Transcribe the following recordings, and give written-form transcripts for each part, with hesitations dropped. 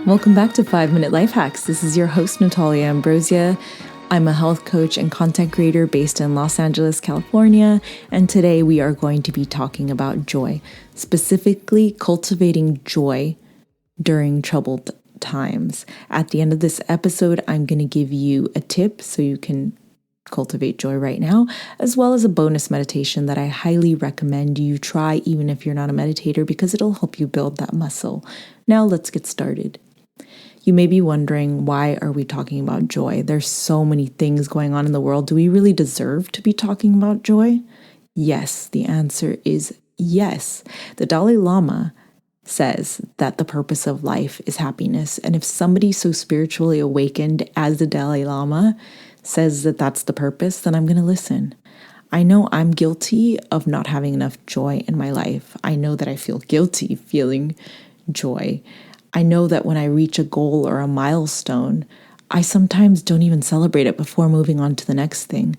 welcome back to 5-Minute Life Hacks. This is your host, Natalia Ambrosia. I'm a health coach and content creator based in Los Angeles, California, and today we are going to be talking about joy, specifically cultivating joy during troubled times. At the end of this episode, I'm going to give you a tip so you can cultivate joy right now, as well as a bonus meditation that I highly recommend you try even if you're not a meditator because it'll help you build that muscle. Now let's get started. You may be wondering, why are we talking about joy? There's so many things going on in the world. Do we really deserve to be talking about joy? Yes, the answer is yes. The Dalai Lama says that the purpose of life is happiness. And if somebody so spiritually awakened as the Dalai Lama says that that's the purpose, then I'm going to listen. I know I'm guilty of not having enough joy in my life. I know that I feel guilty feeling joy. I know that when I reach a goal or a milestone, I sometimes don't even celebrate it before moving on to the next thing.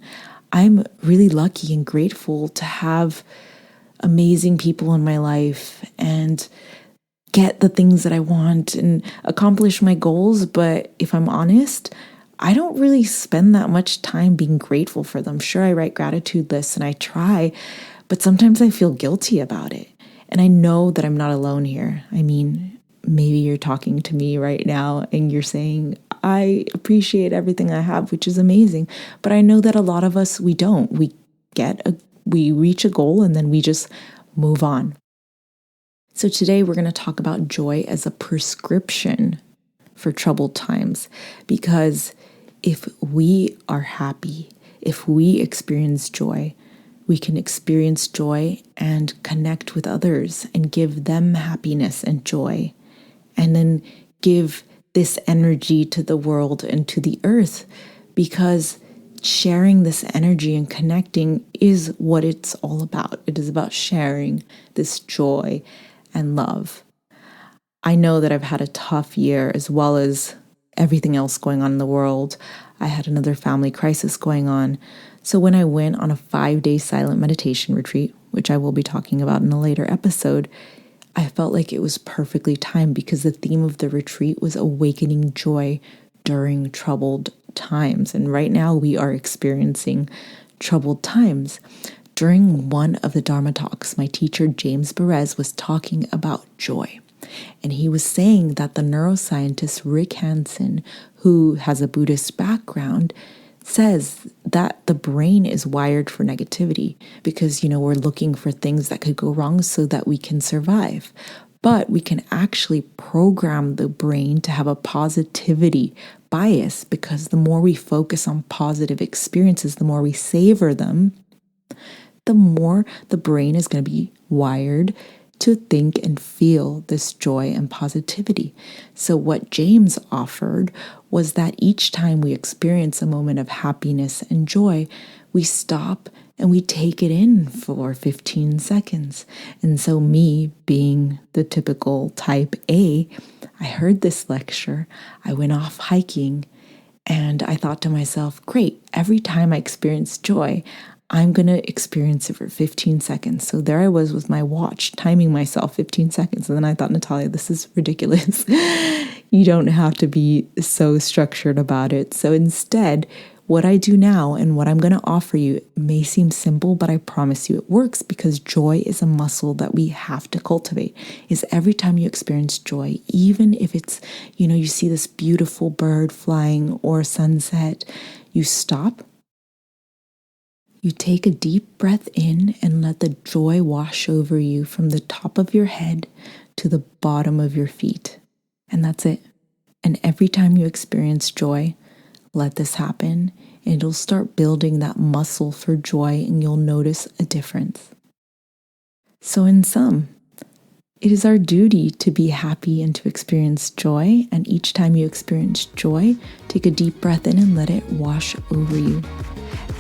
I'm really lucky and grateful to have amazing people in my life and get the things that I want and accomplish my goals. But if I'm honest, I don't really spend that much time being grateful for them. Sure, I write gratitude lists and I try, but sometimes I feel guilty about it. And I know that I'm not alone here. I mean, maybe you're talking to me right now and you're saying, I appreciate everything I have, which is amazing. But I know that a lot of us, we don't. We reach a goal and then we just move on. So today we're going to talk about joy as a prescription for troubled times, because if we are happy, if we experience joy, we can experience joy and connect with others and give them happiness and joy, and then give this energy to the world and to the earth, because sharing this energy and connecting is what it's all about. It is about sharing this joy and love. I know that I've had a tough year as well as everything else going on in the world. I had another family crisis going on. So when I went on a 5-day silent meditation retreat, which I will be talking about in a later episode, I felt like it was perfectly timed because the theme of the retreat was awakening joy during troubled times. And right now we are experiencing troubled times. During one of the Dharma talks, my teacher, James Perez, was talking about joy. And he was saying that the neuroscientist Rick Hansen, who has a Buddhist background, says that the brain is wired for negativity because, we're looking for things that could go wrong so that we can survive. But we can actually program the brain to have a positivity bias, because the more we focus on positive experiences, the more we savor them, the more the brain is going to be wired to think and feel this joy and positivity. So what James offered was that each time we experience a moment of happiness and joy, we stop and we take it in for 15 seconds. And so me, being the typical type A, I heard this lecture, I went off hiking, and I thought to myself, great, every time I experience joy, I'm going to experience it for 15 seconds. So there I was with my watch, timing myself 15 seconds. And then I thought, Natalia, this is ridiculous. You don't have to be so structured about it. So instead, what I do now and what I'm going to offer you may seem simple, but I promise you it works, because joy is a muscle that we have to cultivate. Is every time you experience joy, even if it's, you see this beautiful bird flying or sunset, you stop. You take a deep breath in and let the joy wash over you from the top of your head to the bottom of your feet. And that's it. And every time you experience joy, let this happen, and it'll start building that muscle for joy, and you'll notice a difference. So in sum, it is our duty to be happy and to experience joy. And each time you experience joy, take a deep breath in and let it wash over you.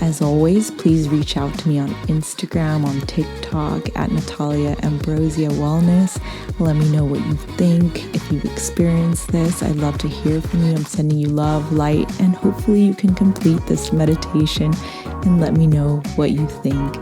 As always, please reach out to me on Instagram, on TikTok at Natalia Ambrosia Wellness. Let me know what you think. If you've experienced this, I'd love to hear from you. I'm sending you love, light, and hopefully you can complete this meditation and let me know what you think.